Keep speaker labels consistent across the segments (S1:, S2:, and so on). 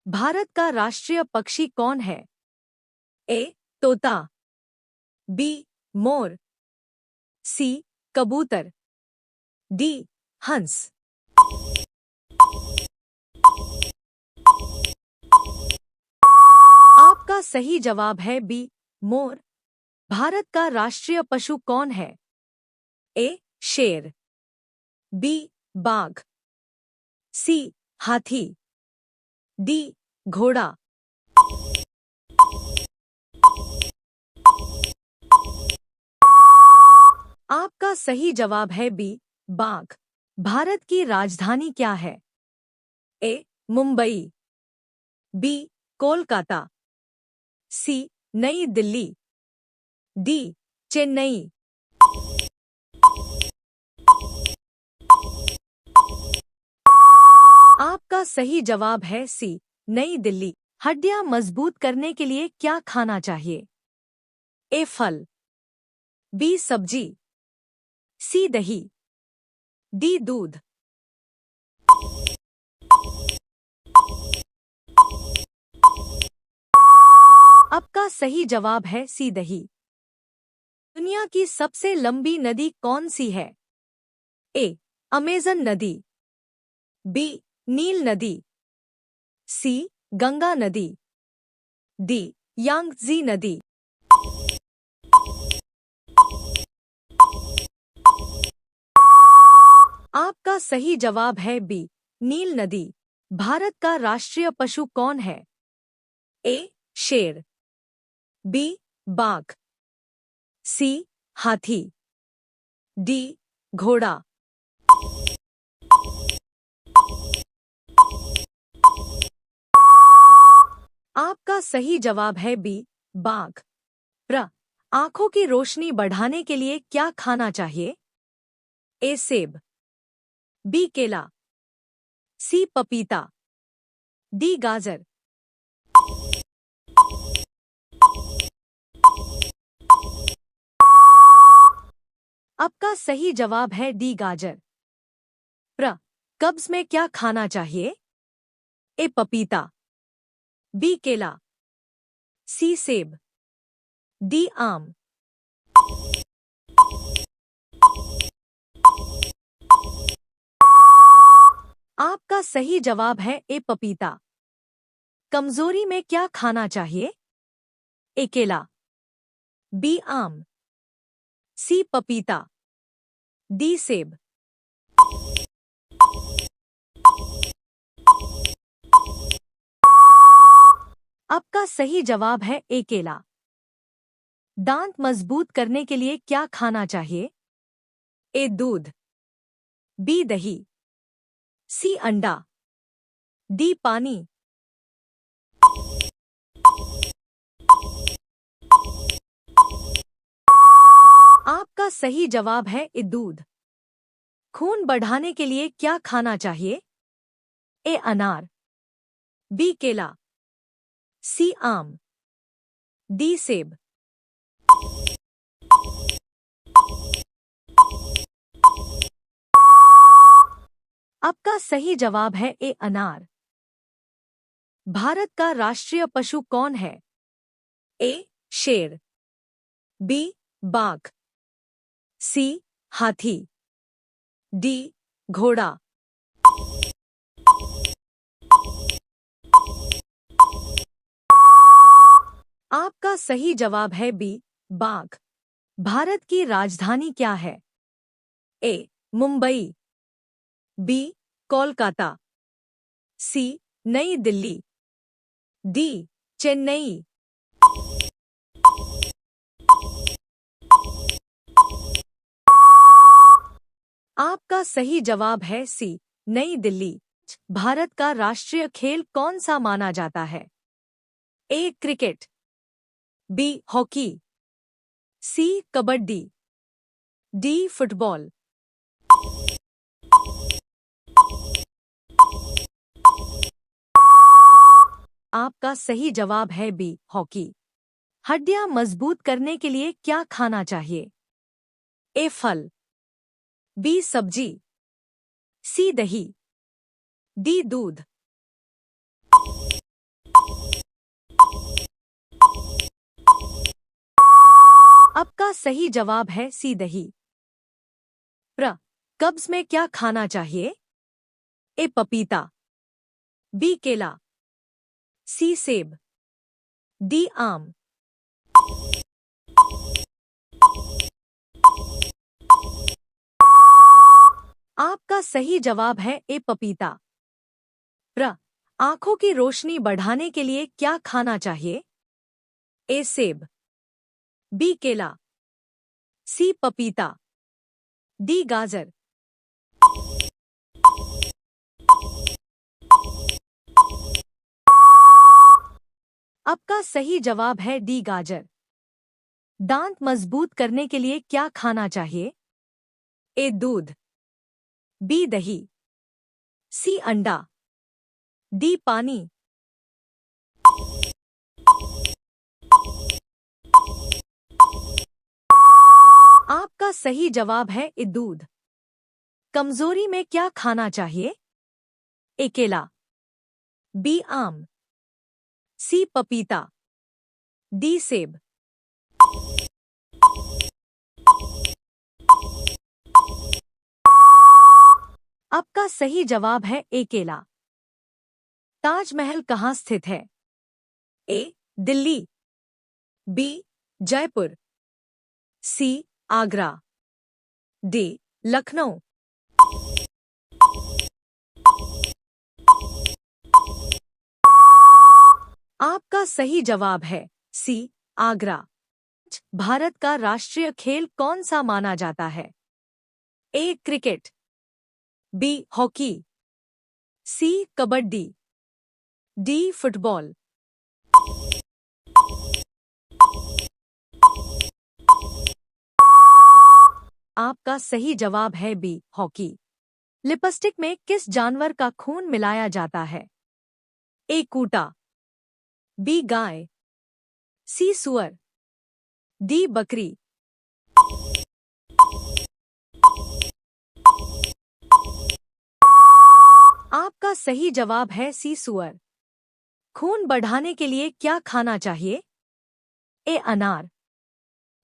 S1: भारत का राष्ट्रीय पक्षी कौन है? ए. तोता, बी. मोर, सी. कबूतर, डी. हंस। आपका सही जवाब है बी. मोर। भारत का राष्ट्रीय पशु कौन है? ए. शेर, बी. बाघ, सी. हाथी, डी. घोड़ा। आपका सही जवाब है बी. बाघ। भारत की राजधानी क्या है? ए. मुंबई, बी. कोलकाता, सी. नई दिल्ली, डी. चेन्नई। आपका सही जवाब है सी. नई दिल्ली। हड्डियां मजबूत करने के लिए क्या खाना चाहिए? ए. फल, बी. सब्जी, सी. दही, डी. दूध। आपका सही जवाब है सी. दही। दुनिया की सबसे लंबी नदी कौन सी है? ए. अमेज़न नदी, बी. नील नदी, सी. गंगा नदी, डी. यांगज़ी नदी। आपका सही जवाब है बी. नील नदी। भारत का राष्ट्रीय पशु कौन है? ए. शेर, बी. बाघ, सी. हाथी, डी. घोड़ा। आपका सही जवाब है बी. बाघ। आंखों की रोशनी बढ़ाने के लिए क्या खाना चाहिए? ए. सेब, बी. केला, सी. पपीता, डी. गाजर। आपका सही जवाब है डी. गाजर। कब्ज में क्या खाना चाहिए? ए. पपीता, बी. केला, सी. सेब, डी. आम। आपका सही जवाब है ए. पपीता। कमजोरी में क्या खाना चाहिए? ए. केला, बी. आम, सी. पपीता, डी. सेब। आपका सही जवाब है ए. केला। दांत मजबूत करने के लिए क्या खाना चाहिए? ए. दूध, बी. दही, सी. अंडा, डी. पानी। आपका सही जवाब है ए. दूध। खून बढ़ाने के लिए क्या खाना चाहिए? ए. अनार, बी. केला, सी. आम, डी. सेब। आपका सही जवाब है ए. अनार। भारत का राष्ट्रीय पशु कौन है? ए. शेर, बी. बाघ, सी. हाथी, डी. घोड़ा। आपका सही जवाब है बी. बाघ। भारत की राजधानी क्या है? ए. मुंबई, बी. कोलकाता, सी. नई दिल्ली, डी. चेन्नई। आपका सही जवाब है सी. नई दिल्ली। भारत का राष्ट्रीय खेल कौन सा माना जाता है? A. Cricket, B. Hockey, C. Kabaddi, D. Football. आपका सही जवाब है बी. हॉकी। हड्डियां मजबूत करने के लिए क्या खाना चाहिए? ए. फल, बी. सब्जी, सी. दही, डी. दूध। आपका सही जवाब है सी दही। प्र कब्ज में क्या खाना चाहिए? ए पपीता, बी केला, सी सेब, डी आम। आपका सही जवाब है ए पपीता। प्र आंखों की रोशनी बढ़ाने के लिए क्या खाना चाहिए? ए सेब, बी केला, सी पपीता, डी गाजर। आपका सही जवाब है डी गाजर। दांत मजबूत करने के लिए क्या खाना चाहिए? ए दूध, बी दही, सी अंडा, डी पानी। आपका सही जवाब है ए दूध। कमजोरी में क्या खाना चाहिए? ए केला, बी आम, सी पपीता, डी सेब। आपका सही जवाब है ए केला। ताजमहल कहाँ स्थित है? ए दिल्ली, बी जयपुर, सी आगरा, डी लखनऊ। आपका सही जवाब है सी आगरा। भारत का राष्ट्रीय खेल कौन सा माना जाता है? A cricket, B hockey, C kabaddi, D football. आपका सही जवाब है बी हॉकी। लिपस्टिक में किस जानवर का खून मिलाया जाता है? ए कूटा, बी गाय, सी सुअर, डी बकरी। आपका सही जवाब है सी सुअर। खून बढ़ाने के लिए क्या खाना चाहिए? ए अनार,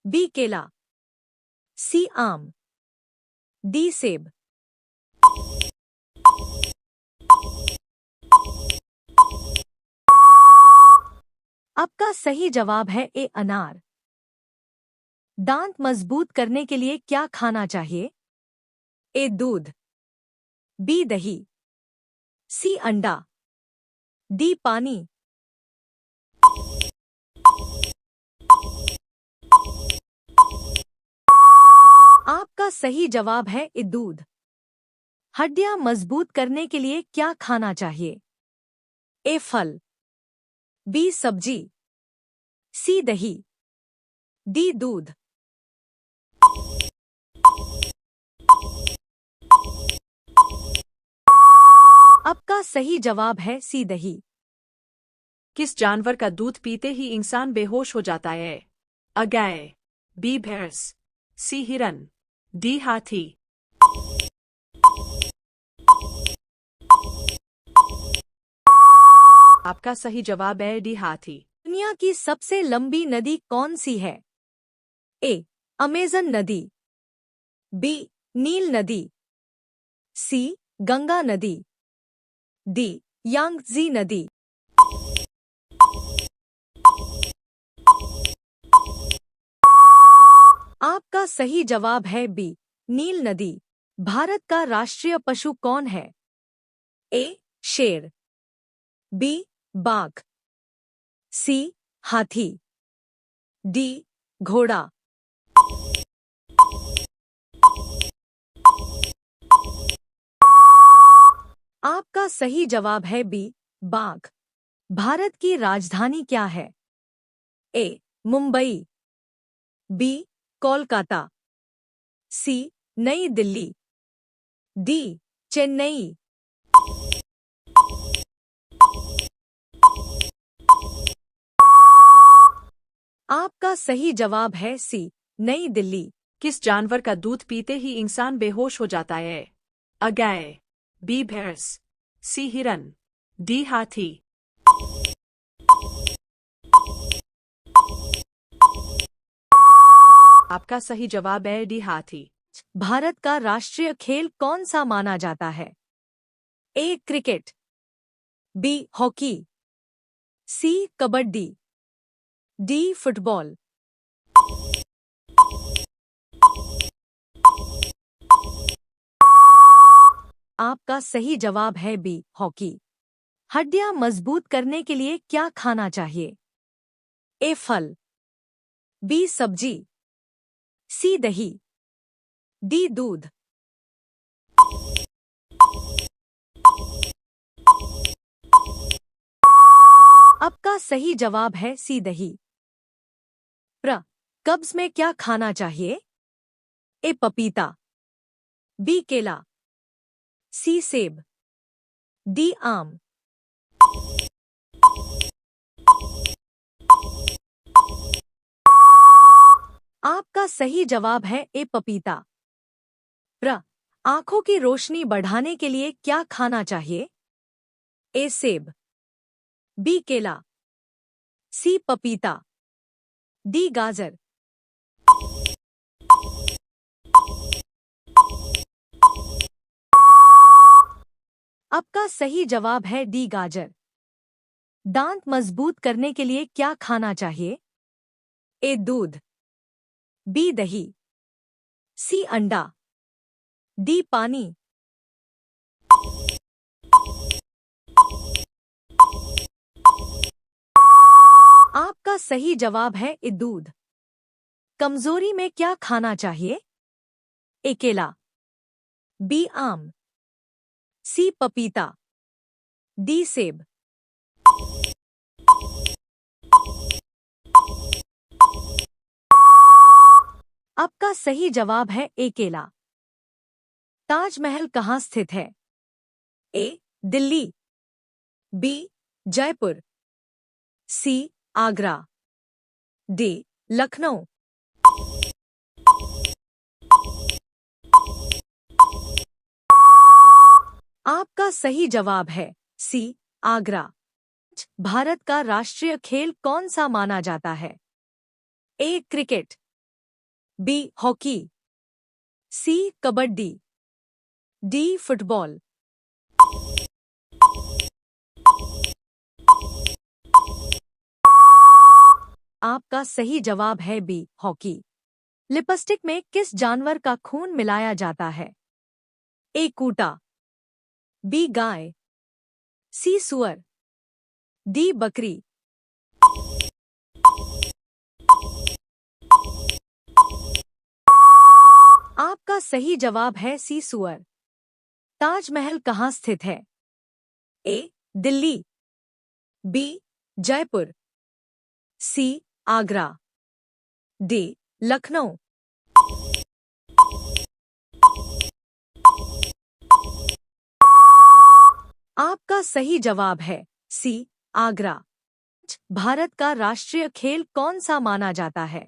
S1: बी केला, सी आम, डी सेब। आपका सही जवाब है ए अनार। दांत मजबूत करने के लिए क्या खाना चाहिए? ए दूध, बी दही, सी अंडा, डी पानी। आपका सही जवाब है ए दूध। हड्डियां मजबूत करने के लिए क्या खाना चाहिए? ए फल, बी सब्जी, सी दही, डी दूध। आपका सही जवाब है सी दही।
S2: किस जानवर का दूध पीते ही इंसान बेहोश हो जाता है? अ गाय, बी भैंस, सी हिरन, डी हाथी। आपका सही जवाब है डी हाथी।
S1: दुनिया की सबसे लंबी नदी कौन सी है? ए अमेज़न नदी, बी नील नदी, सी गंगा नदी, डी यांगजी नदी। आपका सही जवाब है बी नील नदी। भारत का राष्ट्रीय पशु कौन है? ए शेर, बी बाघ, सी हाथी, डी घोड़ा। आपका सही जवाब है बी बाघ। भारत की राजधानी क्या है? ए मुंबई, बी कोलकाता, सी नई दिल्ली, डी चेन्नई। आपका सही जवाब है सी नई दिल्ली।
S2: किस जानवर का दूध पीते ही इंसान बेहोश हो जाता है? अ गाय, बी भैंस, सी हिरन, डी हाथी। आपका सही जवाब है डी हाथी।
S1: भारत का राष्ट्रीय खेल कौन सा माना जाता है? A cricket, B hockey, C kabaddi, D football. आपका सही जवाब है बी हॉकी। हड्डियां मजबूत करने के लिए क्या खाना चाहिए? ए फल, बी सब्जी, सी दही, डी दूध। आपका सही जवाब है सी दही। प्र कब्ज में क्या खाना चाहिए? ए पपीता, बी केला, सी सेब, डी आम। आपका सही जवाब है ए पपीता। प्र आंखों की रोशनी बढ़ाने के लिए क्या खाना चाहिए? ए सेब, बी केला, सी पपीता, डी गाजर। आपका सही जवाब है डी गाजर। दांत मजबूत करने के लिए क्या खाना चाहिए? ए दूध, बी दही, सी अंडा, डी पानी। आपका सही जवाब है ए दूध। कमजोरी में क्या खाना चाहिए? ए केला, बी आम, सी पपीता, डी सेब। आपका सही जवाब है ए केला। ताजमहल कहाँ स्थित है? ए दिल्ली, बी जयपुर, सी आगरा, डी लखनऊ। आपका सही जवाब है सी आगरा। भारत का राष्ट्रीय खेल कौन सा माना जाता है? A cricket, B hockey, C kabaddi, D football. आपका सही जवाब है बी हॉकी। लिपस्टिक में किस जानवर का खून मिलाया जाता है? ए कूटा, बी गाय, सी सुअर, डी बकरी। आपका सही जवाब है सी सुअर। ताजमहल कहाँ स्थित है? ए दिल्ली, बी जयपुर, सी आगरा, डी लखनऊ। आपका सही जवाब है सी आगरा। भारत का राष्ट्रीय खेल कौन सा माना जाता है?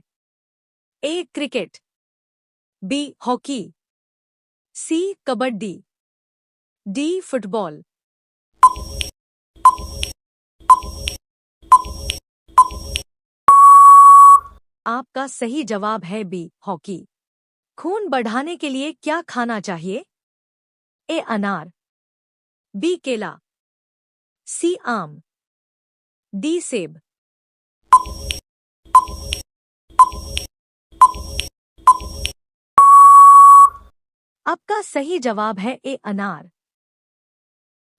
S1: A cricket, B hockey, C kabaddi, D football. आपका सही जवाब है बी हॉकी। खून बढ़ाने के लिए क्या खाना चाहिए? ए अनार, बी केला, सी आम, डी सेब। आपका सही जवाब है ए अनार।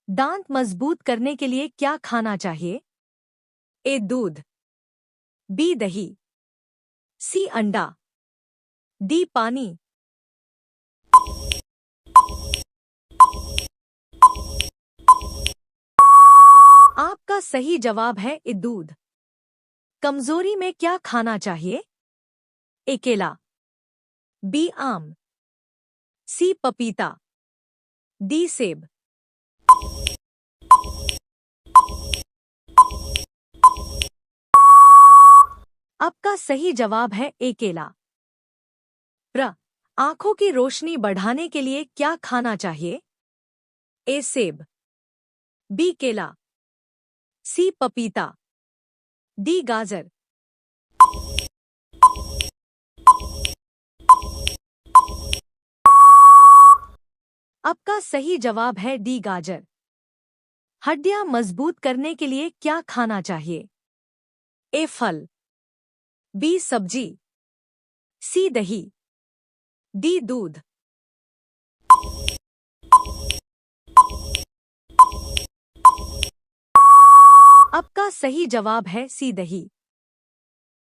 S1: दांत मजबूत करने के लिए क्या खाना चाहिए? ए दूध, बी दही, सी अंडा, डी पानी। आपका सही जवाब है ए दूध। कमजोरी में क्या खाना चाहिए? ए केला, बी आम, सी पपीता, डी सेब। आपका सही जवाब है ए केला। प्र आंखों की रोशनी बढ़ाने के लिए क्या खाना चाहिए? ए सेब, बी केला, सी पपीता, डी गाजर। आपका सही जवाब है डी गाजर। हड्डियां मजबूत करने के लिए क्या खाना चाहिए? ए फल, बी सब्जी, सी दही, डी दूध। आपका सही जवाब है सी दही।